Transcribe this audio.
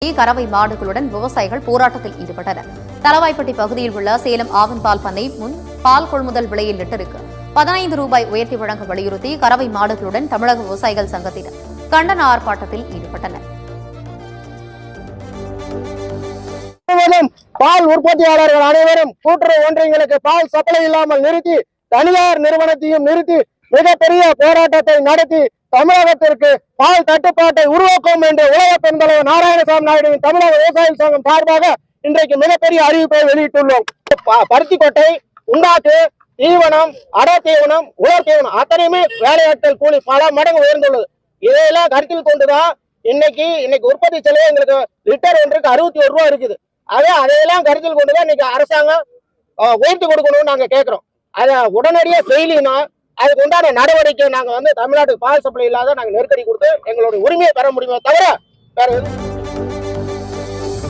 வலியுறுத்தி கறவை மாடுகளுடன் விவசாயிகள் போராட்டத்தில் ஈடுபட்டனர். தளவாய்ப்பட்டி பகுதியில் உள்ள சேலம் ஆவின் பால் பண்ணை முன் பால் கொள்முதல் விலையில் லிட்டருக்கு 15 ரூபாய் உயர்த்தி வழங்க வலியுறுத்தி கறவை மாடுகளுடன் தமிழக விவசாயிகள் சங்கத்தினர் கண்டன ஆர்ப்பாட்டத்தில் ஈடுபட்டனர். பால் உற்பத்தியாளர்கள் அனைவரும் கூட்டுறவு ஒன்றியங்களுக்கு பால் சப்ளை இல்லாமல் நிறுத்தி தனியார் நிறுவனத்தையும் நிறுத்தி மிகப்பெரிய போராட்டத்தை நடத்தி தமிழகத்திற்கு பால் தட்டுப்பாட்டை உருவாக்கும் என்று உலக பெண் தலைவர் நாராயணசாமி நாயுடுவின் தமிழக விவசாயிகள் சங்கம் சார்பாக இன்றைக்கு மிகப்பெரிய அறிவிப்பை வெளியிட்டுள்ளோம். பருத்திக்கொட்டை, உண்டாக்கு, தீவனம், அடை தீவனம், உலர் தீவனம் அத்தனையுமே வேலையாட்கள் கூலி பல மடங்கு உயர்ந்துள்ளது. இதையெல்லாம் கருத்தில் கொண்டுதான் இன்னைக்கு உற்பத்தி செலவு எங்களுக்கு லிட்டர் ஒன்றுக்கு 61 ரூபாய் இருக்குது. அதையெல்லாம் கருத்தில் கொண்டுதான் இன்னைக்கு அரசாங்கம் உயர்த்தி கொடுக்கணும்னு நாங்க கேட்கிறோம். அதை உடனடியாக செய்யலினா அதுக்கு உண்டான நடவடிக்கை நாங்க தமிழ்நாட்டுக்கு பால் சப்ளை இல்லாத நாங்க நெருக்கடி கொடுத்து எங்களுடைய உரிமையை பெற முடியுமே தவிர வேற